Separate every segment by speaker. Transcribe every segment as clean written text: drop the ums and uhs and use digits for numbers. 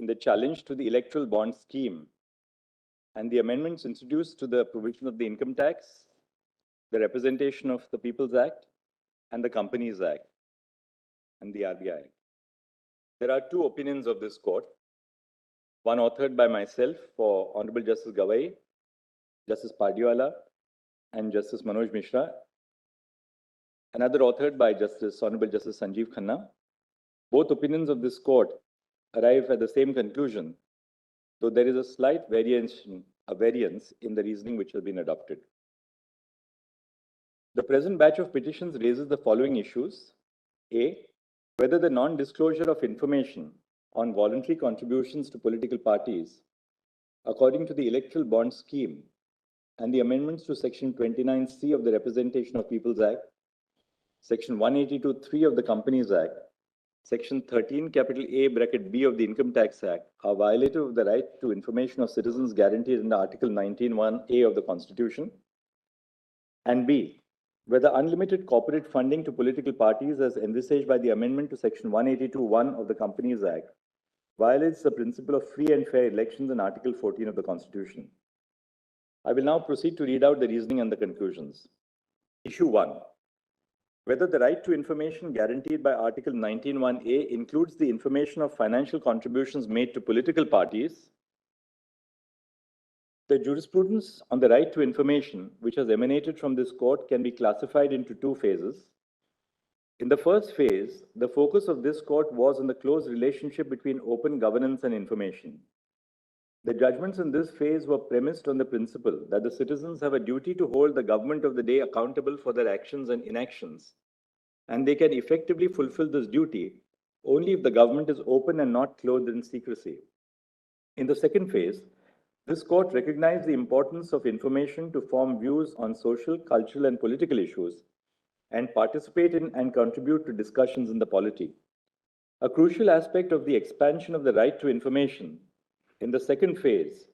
Speaker 1: in the challenge to the Electoral Bonds scheme and the amendments introduced to the provision of the income tax, the Representation of the People's Act, and the Companies Act, and the RBI. There are two opinions of this court, one authored by myself for Honorable Justice Gawai, Justice Pardiwala, and Justice Manoj Mishra, another authored by Honorable Justice Sanjeev Khanna. Both opinions of this court arrive at the same conclusion, though there is a slight variance in the reasoning which has been adopted. The present batch of petitions raises the following issues. A, whether the non-disclosure of information on voluntary contributions to political parties according to the Electoral Bonds scheme and the amendments to Section 29C of the Representation of People's Act, Section 182(3) of the Companies Act, Section 13 (A) of the Income Tax Act are violative of the right to information of citizens guaranteed under Article 19(1)(a) of the Constitution, and B, whether unlimited corporate funding to political parties as envisaged by the amendment to Section 182(1) of the Companies Act violates the principle of free and fair elections in Article 14 of the Constitution. I will now proceed to read out the reasoning and the conclusions. Issue 1. Whether the right to information guaranteed by Article 19(1)(a) includes the information of financial contributions made to political parties. The jurisprudence on the right to information, which has emanated from this court, can be classified into two phases. In the first phase, the focus of this court was on the close relationship between open governance and information. The judgments in this phase were premised on the principle that the citizens have a duty to hold the government of the day accountable for their actions and inactions, and they can effectively fulfill this duty only if the government is open and not clothed in secrecy. In the second phase, this court recognized the importance of information to form views on social, cultural, and political issues and participate in and contribute to discussions in the polity. A crucial aspect of the expansion of the right to information in the second phase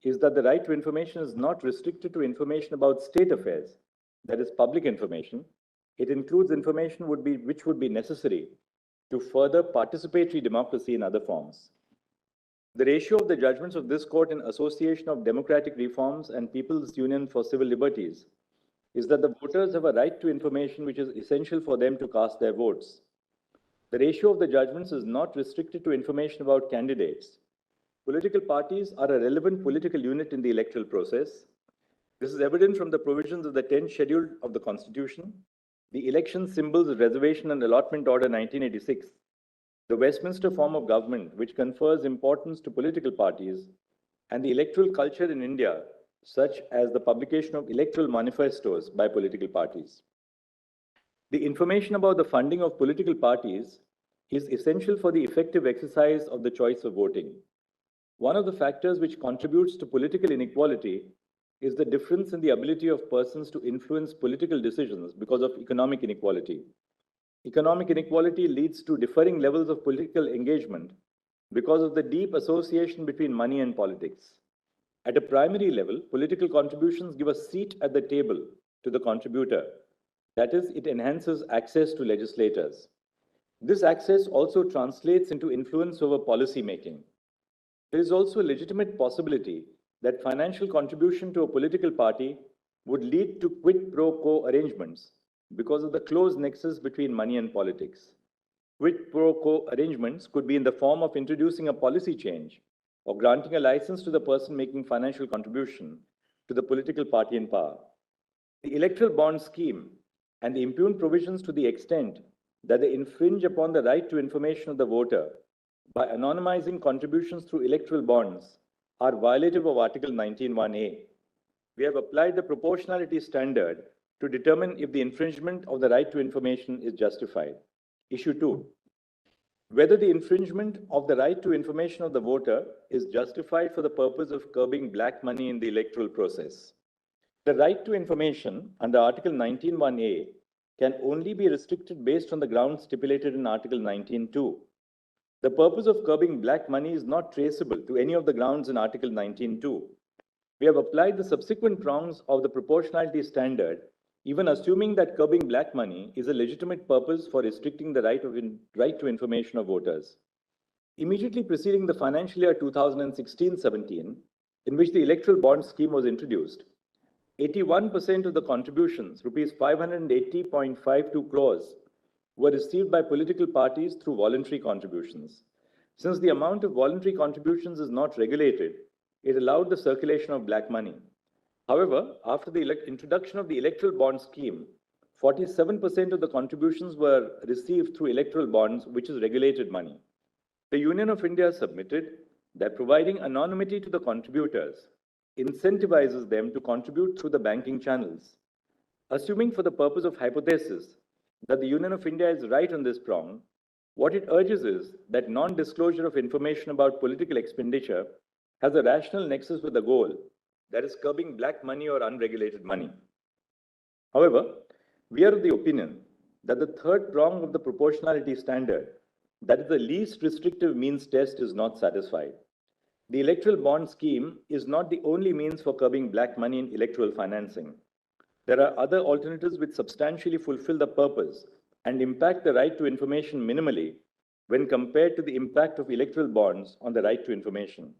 Speaker 1: is that the right to information is not restricted to information about state affairs, that is public information. It includes information which would be necessary to further participatory democracy in other forms. The ratio of the judgments of this court in Association of Democratic Reforms and People's Union for Civil Liberties is that the voters have a right to information which is essential for them to cast their votes. The ratio of the judgments is not restricted to information about candidates. Political parties are a relevant political unit in the electoral process. This is evident from the provisions of the 10th schedule of the Constitution, the Election Symbols Reservation and Allotment Order 1986, the Westminster form of government, which confers importance to political parties, and the electoral culture in India, such as the publication of electoral manifestos by political parties. The information about the funding of political parties is essential for the effective exercise of the choice of voting. One of the factors which contributes to political inequality is the difference in the ability of persons to influence political decisions because of economic inequality. Economic inequality leads to differing levels of political engagement because of the deep association between money and politics. At a primary level, political contributions give a seat at the table to the contributor. That is, it enhances access to legislators. This access also translates into influence over policy making. There is also a legitimate possibility that financial contribution to a political party would lead to quid pro quo arrangements because of the close nexus between money and politics. Quid pro quo arrangements could be in the form of introducing a policy change or granting a license to the person making financial contribution to the political party in power. The Electoral Bonds scheme and the impugned provisions, to the extent that they infringe upon the right to information of the voter by anonymizing contributions through electoral bonds, are violative of Article 19(1)(a). We have applied the proportionality standard to determine if the infringement of the right to information is justified. Issue 2. Whether the infringement of the right to information of the voter is justified for the purpose of curbing black money in the electoral process. The right to information under Article 19(1)(a) can only be restricted based on the grounds stipulated in Article 19(2). The purpose of curbing black money is not traceable to any of the grounds in Article 19(2). We have applied the subsequent prongs of the proportionality standard, even assuming that curbing black money is a legitimate purpose for restricting the right to information of voters. Immediately preceding the financial year 2016-17, in which the electoral bond scheme was introduced, 81% of the contributions, rupees 580.52 crores, were received by political parties through voluntary contributions. Since the amount of voluntary contributions is not regulated, it allowed the circulation of black money. However, after the introduction of the electoral bond scheme, 47% of the contributions were received through electoral bonds, which is regulated money. The Union of India submitted that providing anonymity to the contributors incentivizes them to contribute through the banking channels. Assuming for the purpose of hypothesis that the Union of India is right on this prong, what it urges is that non-disclosure of information about political expenditure has a rational nexus with the goal, that is curbing black money or unregulated money. However, we are of the opinion that the third prong of the proportionality standard, that is the least restrictive means test, is not satisfied. The electoral bond scheme is not the only means for curbing black money in electoral financing. There are other alternatives which substantially fulfill the purpose and impact the right to information minimally when compared to the impact of electoral bonds on the right to information.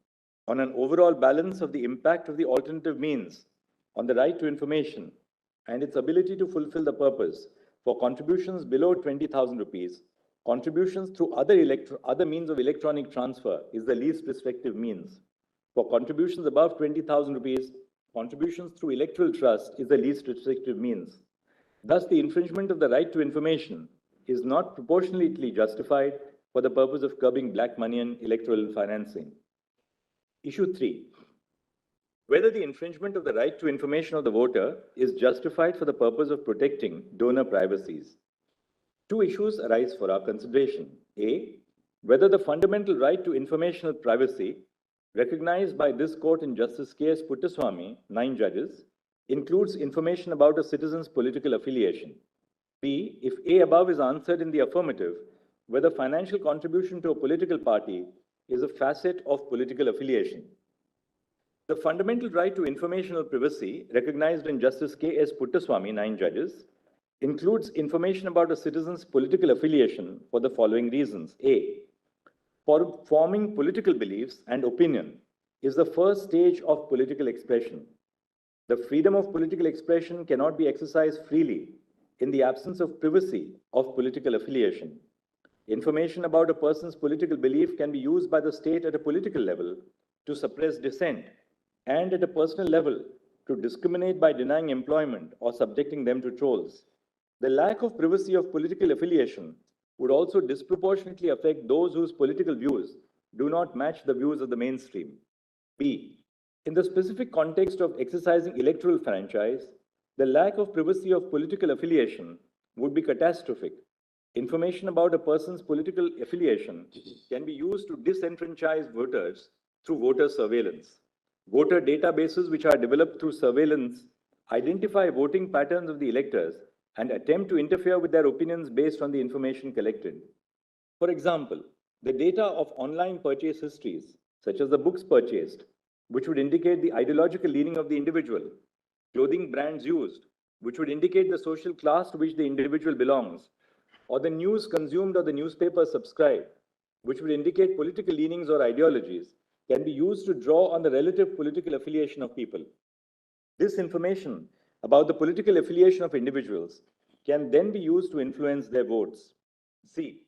Speaker 1: On an overall balance of the impact of the alternative means on the right to information and its ability to fulfill the purpose, for contributions below 20,000 rupees, contributions through other means of electronic transfer is the least restrictive means. For contributions above 20,000 rupees, contributions through electoral trust is the least restrictive means. Thus, the infringement of the right to information is not proportionately justified for the purpose of curbing black money and electoral financing. Issue 3. Whether the infringement of the right to information of the voter is justified for the purpose of protecting donor privacies. Two issues arise for our consideration. A, whether the fundamental right to informational privacy recognized by this court in Justice K.S. Puttaswamy, 9 judges, includes information about a citizen's political affiliation. B, if A above is answered in the affirmative, whether financial contribution to a political party is a facet of political affiliation. The fundamental right to informational privacy recognized in Justice K.S. Puttaswamy, 9 judges, includes information about a citizen's political affiliation for the following reasons. A, forming political beliefs and opinion is the first stage of political expression. The freedom of political expression cannot be exercised freely in the absence of privacy of political affiliation. Information about a person's political belief can be used by the state at a political level to suppress dissent and at a personal level to discriminate by denying employment or subjecting them to trolls. The lack of privacy of political affiliation would also disproportionately affect those whose political views do not match the views of the mainstream. B, in the specific context of exercising electoral franchise, the lack of privacy of political affiliation would be catastrophic. Information about a person's political affiliation can be used to disenfranchise voters through voter surveillance. Voter databases which are developed through surveillance identify voting patterns of the electors and attempt to interfere with their opinions based on the information collected. For example, the data of online purchase histories, such as the books purchased, which would indicate the ideological leaning of the individual, clothing brands used, which would indicate the social class to which the individual belongs, or the news consumed or the newspaper subscribed, which would indicate political leanings or ideologies, can be used to draw on the relative political affiliation of people. This information about the political affiliation of individuals can then be used to influence their votes. C.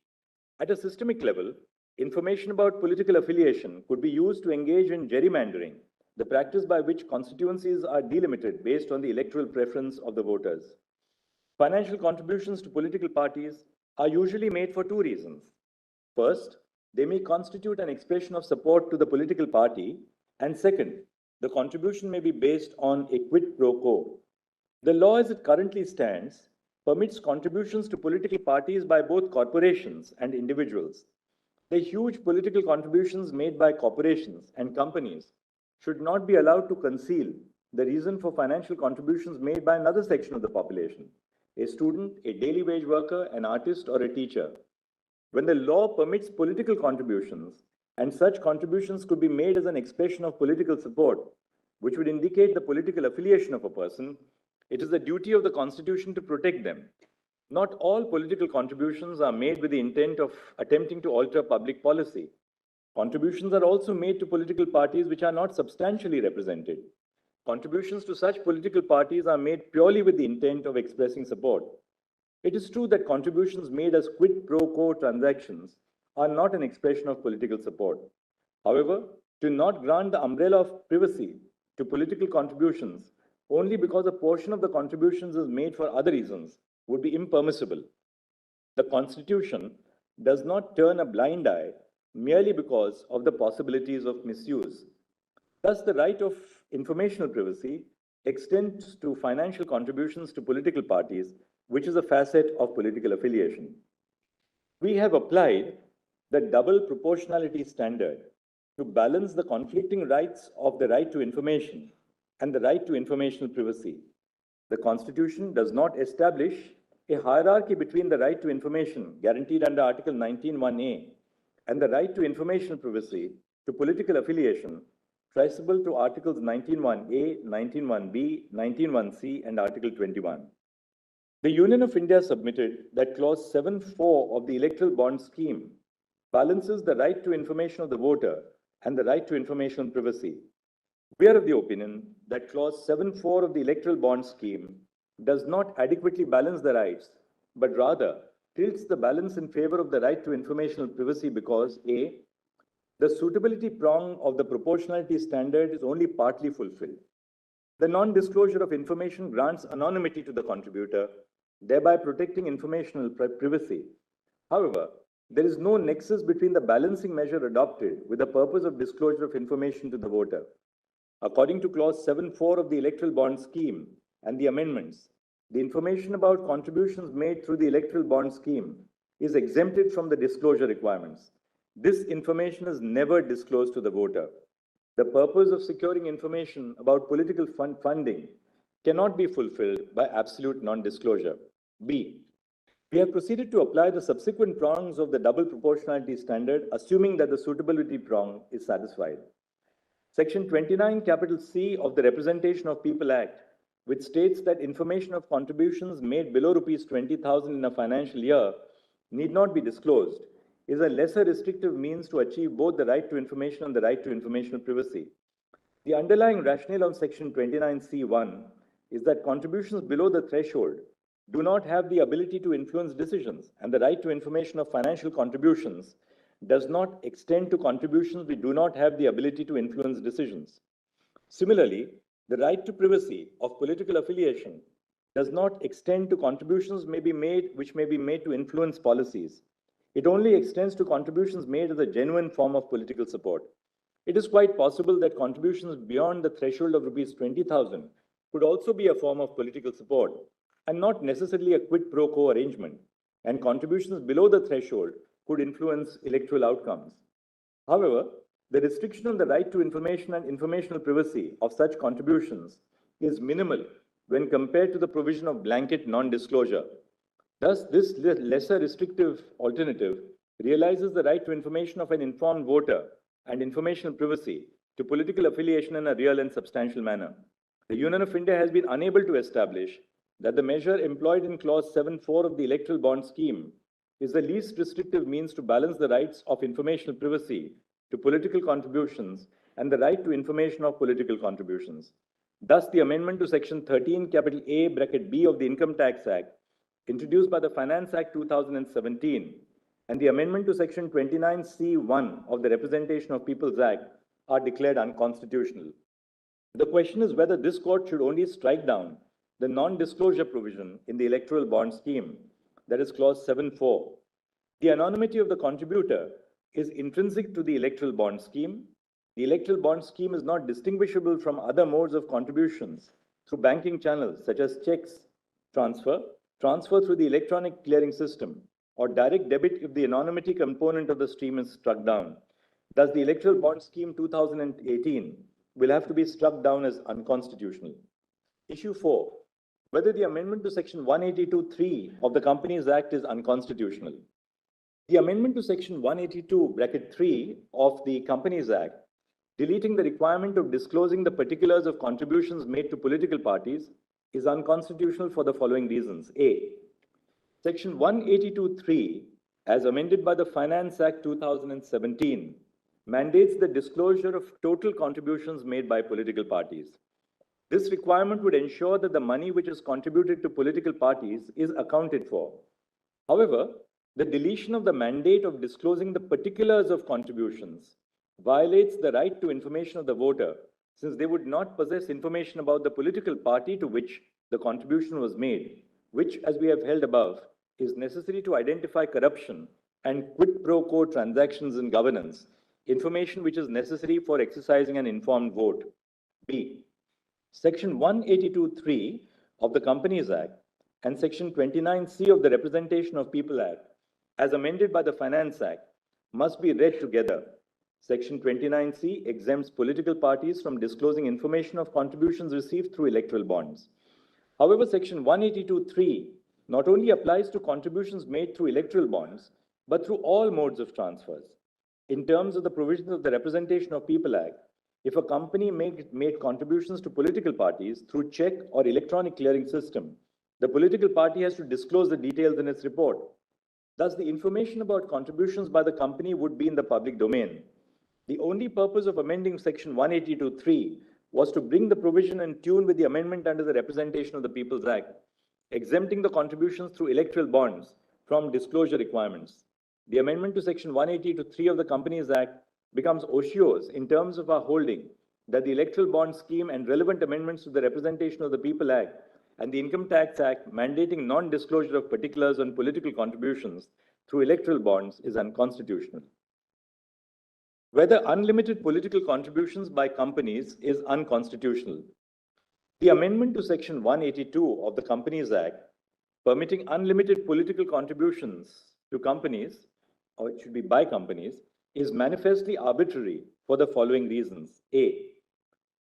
Speaker 1: At a systemic level, information about political affiliation could be used to engage in gerrymandering, the practice by which constituencies are delimited based on the electoral preference of the voters. Financial contributions to political parties are usually made for two reasons. First, they may constitute an expression of support to the political party, and second, the contribution may be based on a quid pro quo. The law as it currently stands permits contributions to political parties by both corporations and individuals. The huge political contributions made by corporations and companies should not be allowed to conceal the reason for financial contributions made by another section of the population, a student, a daily wage worker, an artist, or a teacher. When the law permits political contributions, and such contributions could be made as an expression of political support, which would indicate the political affiliation of a person, it is the duty of the Constitution to protect them. Not all political contributions are made with the intent of attempting to alter public policy. Contributions are also made to political parties which are not substantially represented. Contributions to such political parties are made purely with the intent of expressing support. It is true that contributions made as quid pro quo transactions are not an expression of political support. However, to not grant the umbrella of privacy to political contributions only because a portion of the contributions is made for other reasons would be impermissible. The Constitution does not turn a blind eye merely because of the possibilities of misuse. Thus, the right of informational privacy extends to financial contributions to political parties, which is a facet of political affiliation. We have applied the double proportionality standard to balance the conflicting rights of the right to information and the right to informational privacy. The Constitution does not establish a hierarchy between the right to information guaranteed under Article 19(1)(a) and the right to informational privacy to political affiliation traceable to Articles 19(1)(a), 19(1)(b), 19(1)(c), and Article 21. The Union of India submitted that Clause 7(4) of the Electoral Bonds scheme balances the right to information of the voter and the right to informational privacy. We are of the opinion that Clause 7(4) of the Electoral Bonds scheme does not adequately balance the rights, but rather tilts the balance in favor of the right to informational privacy because A, the suitability prong of the proportionality standard is only partly fulfilled. The non-disclosure of information grants anonymity to the contributor, thereby protecting informational privacy. However, there is no nexus between the balancing measure adopted with the purpose of disclosure of information to the voter. According to Clause 7(4) of the Electoral Bond Scheme and the amendments, the information about contributions made through the Electoral Bond Scheme is exempted from the disclosure requirements. This information is never disclosed to the voter. The purpose of securing information about political funding cannot be fulfilled by absolute non-disclosure. B, we have proceeded to apply the subsequent prongs of the double proportionality standard, assuming that the suitability prong is satisfied. Section 29(c) of the Representation of People Act, which states that information of contributions made below rupees 20,000 in a financial year need not be disclosed, is a lesser restrictive means to achieve both the right to information and the right to informational privacy. The underlying rationale of Section 29(c)(1) is that contributions below the threshold do not have the ability to influence decisions, and the right to information of financial contributions does not extend to contributions which do not have the ability to influence decisions. Similarly, the right to privacy of political affiliation does not extend to contributions which may be made to influence policies. It only extends to contributions made as a genuine form of political support. It is quite possible that contributions beyond the threshold of rupees 20,000 could also be a form of political support and not necessarily a quid pro quo arrangement, and contributions below the threshold could influence electoral outcomes. However, the restriction on the right to information and informational privacy of such contributions is minimal when compared to the provision of blanket non-disclosure. Thus, this lesser restrictive alternative realizes the right to information of an informed voter and informational privacy to political affiliation in a real and substantial manner. The Union of India has been unable to establish that the measure employed in Clause 7(4) of the Electoral Bond Scheme is the least restrictive means to balance the rights of informational privacy to political contributions and the right to information of political contributions. Thus, the amendment to Section 13(a)(b) of the Income Tax Act, introduced by the Finance Act 2017, and the amendment to Section 29(c)(1) of the Representation of People's Act are declared unconstitutional. The question is whether this court should only strike down the non-disclosure provision in the Electoral Bond Scheme, that is Clause 7(4). The anonymity of the contributor is intrinsic to the Electoral Bond Scheme. The Electoral Bond Scheme is not distinguishable from other modes of contributions through banking channels such as checks, transfer through the electronic clearing system, or direct debit if the anonymity component of the stream is struck down. Thus, the Electoral Bond Scheme 2018 will have to be struck down as unconstitutional. Issue 4. Whether the amendment to Section 182(3) of the Companies Act is unconstitutional. The amendment to Section 182(3) of the Companies Act, deleting the requirement of disclosing the particulars of contributions made to political parties, is unconstitutional for the following reasons. A. Section 182(3), as amended by the Finance Act 2017, mandates the disclosure of total contributions made by political parties. This requirement would ensure that the money which is contributed to political parties is accounted for. However, the deletion of the mandate of disclosing the particulars of contributions violates the right to information of the voter, since they would not possess information about the political party to which the contribution was made, which, as we have held above, is necessary to identify corruption and quid pro quo transactions in governance, information which is necessary for exercising an informed vote. B. Section 182(3) of the Companies Act and Section 29C of the Representation of People Act, as amended by the Finance Act, must be read together. Section 29C exempts political parties from disclosing information of contributions received through electoral bonds. However, Section 182(3) not only applies to contributions made through electoral bonds, but through all modes of transfers. In terms of the provisions of the Representation of People Act, if a company made contributions to political parties through check or electronic clearing system, the political party has to disclose the details in its report. Thus, the information about contributions by the company would be in the public domain. The only purpose of amending Section 182(3) was to bring the provision in tune with the amendment under the Representation of the People's Act, exempting the contributions through electoral bonds from disclosure requirements. The amendment to Section 182(3) of the Companies Act becomes otiose in terms of our holding that the Electoral Bond Scheme and relevant amendments to the Representation of the People Act and the Income Tax Act mandating non-disclosure of particulars on political contributions through electoral bonds is unconstitutional. Whether unlimited political contributions by companies is unconstitutional. The amendment to Section 182 of the Companies Act, permitting unlimited political contributions to companies, or it should be by companies, is manifestly arbitrary for the following reasons. A.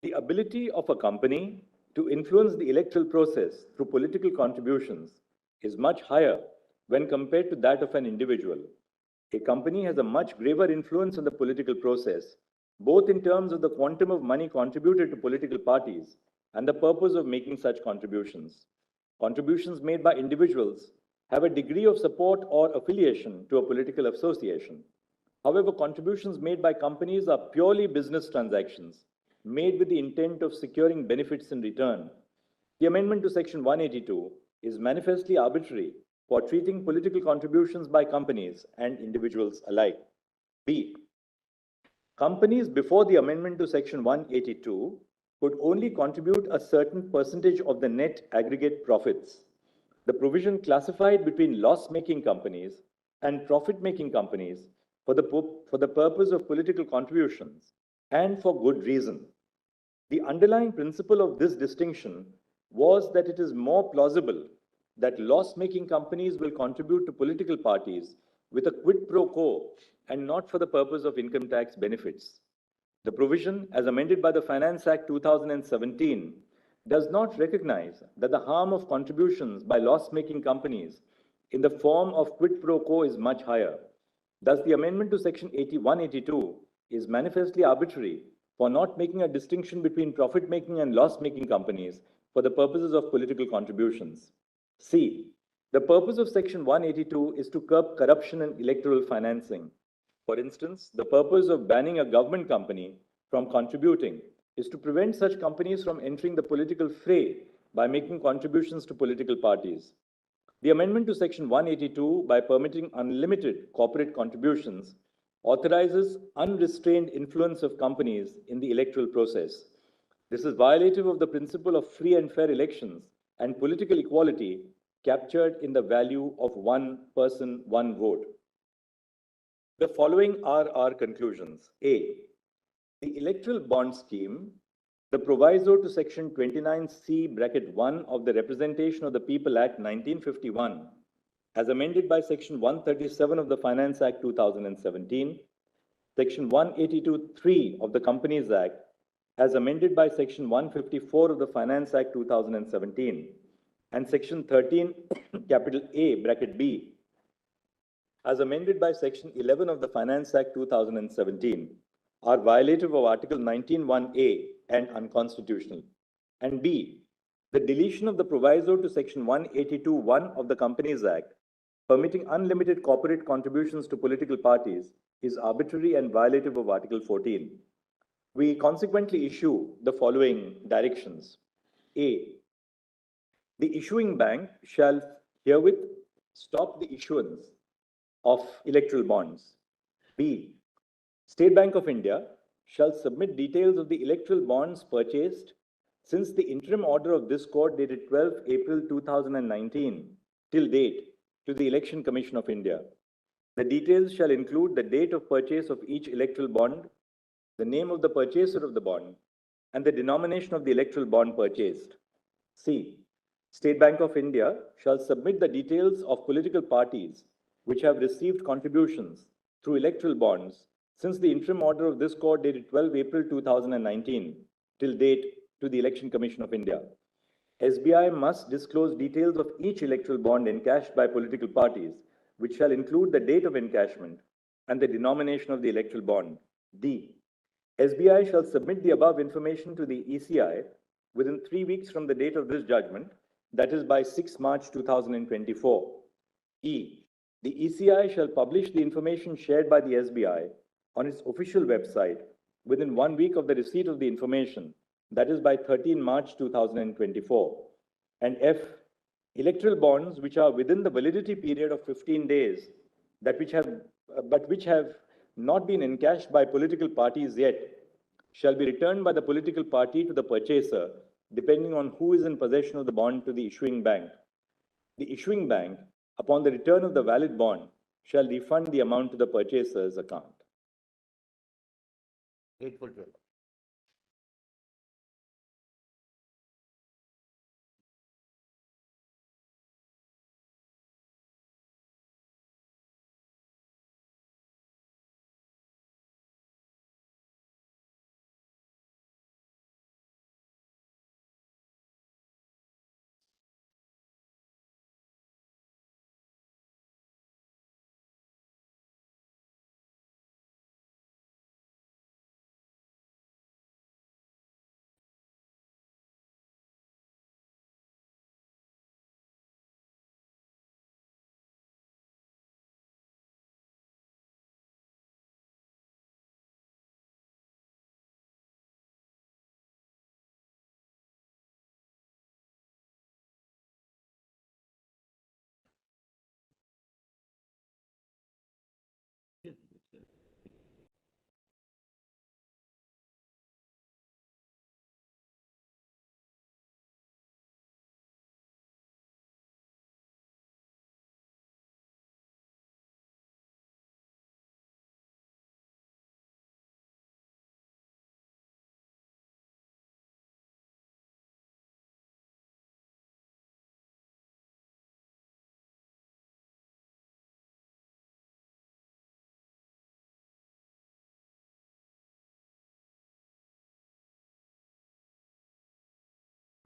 Speaker 1: The ability of a company to influence the electoral process through political contributions is much higher when compared to that of an individual. A company has a much graver influence on the political process, both in terms of the quantum of money contributed to political parties and the purpose of making such contributions. Contributions made by individuals have a degree of support or affiliation to a political association. However, contributions made by companies are purely business transactions, made with the intent of securing benefits in return. The amendment to Section 182 is manifestly arbitrary for treating political contributions by companies and individuals alike. B. Companies before the amendment to Section 182 could only contribute a certain percentage of the net aggregate profits. The provision classified between loss-making companies and profit-making companies for the purpose of political contributions, and for good reason. The underlying principle of this distinction was that it is more plausible that loss-making companies will contribute to political parties with a quid pro quo and not for the purpose of income tax benefits. The provision, as amended by the Finance Act 2017, does not recognize that the harm of contributions by loss-making companies in the form of quid pro quo is much higher. Thus, the amendment to Section 182 is manifestly arbitrary for not making a distinction between profit-making and loss-making companies for the purposes of political contributions. C. The purpose of Section 182 is to curb corruption and electoral financing. For instance, the purpose of banning a government company from contributing is to prevent such companies from entering the political fray by making contributions to political parties. The amendment to Section 182, by permitting unlimited corporate contributions, authorizes unrestrained influence of companies in the electoral process. This is violative of the principle of free and fair elections and political equality captured in the value of one person, one vote. The following are our conclusions. A. The Electoral Bond Scheme, the proviso to Section 29C(1) of the Representation of the People Act 1951, as amended by Section 137 of the Finance Act 2017, Section 182(3) of the Companies Act, as amended by Section 154 of the Finance Act 2017, and Section 13(a)(b), as amended by Section 11 of the Finance Act 2017, are violative of Article 19(1)(a) and unconstitutional. And B, the deletion of the proviso to Section 182(1) of the Companies Act, permitting unlimited corporate contributions to political parties, is arbitrary and violative of Article 14. We consequently issue the following directions. A. The issuing bank shall herewith stop the issuance of electoral bonds. B. State Bank of India shall submit details of the electoral bonds purchased since the interim order of this court dated 12 April 2019 till date to the Election Commission of India. The details shall include the date of purchase of each electoral bond, the name of the purchaser of the bond, and the denomination of the electoral bond purchased. C. State Bank of India shall submit the details of political parties which have received contributions through electoral bonds since the interim order of this court dated 12 April 2019 till date to the Election Commission of India. SBI must disclose details of each electoral bond encashed by political parties, which shall include the date of encashment and the denomination of the electoral bond. D. SBI shall submit the above information to the ECI within 3 weeks from the date of this judgment, that is by 6 March 2024. E. The ECI shall publish the information shared by the SBI on its official website within 1 week of the receipt of the information, that is by 13 March 2024. And F. Electoral bonds which are within the validity period of 15 days, which have not been encashed by political parties yet, shall be returned by the political party to the purchaser, depending on who is in possession of the bond to the issuing bank. The issuing bank, upon the return of the valid bond, shall refund the amount to the purchaser's account.
Speaker 2: Grateful to you.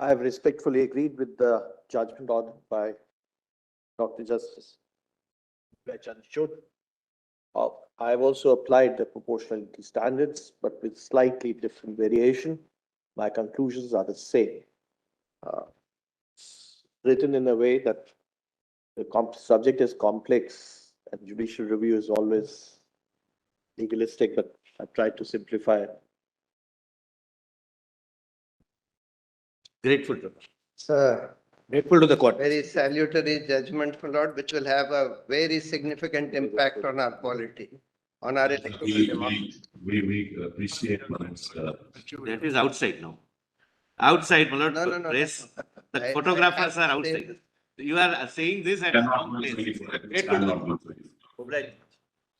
Speaker 2: I have respectfully agreed with the judgment ordered by Dr. Justice Chandrachud. I have also applied the proportionality standards, but with slightly different variation. My conclusions are the same. Written in a way that the subject is complex and judicial review is always legalistic, but I've tried to simplify it. Grateful to
Speaker 3: Sir,
Speaker 2: Grateful to the court.
Speaker 3: very salutary judgment, my lord, which will have a very significant impact on our polity, on our electoral democracy.
Speaker 4: We appreciate Manoj's,
Speaker 2: That is outside now. Outside, my lord.
Speaker 3: No.
Speaker 2: Press. The
Speaker 3: I-
Speaker 2: photographers
Speaker 3: I
Speaker 2: are
Speaker 3: have to say
Speaker 2: outside. You are saying this at
Speaker 4: cannot
Speaker 2: wrong place.
Speaker 4: be for it.
Speaker 2: Grateful to
Speaker 4: Cannot
Speaker 2: the
Speaker 4: be for it.
Speaker 2: Obliged.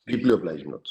Speaker 4: Deeply obliged, Manoj.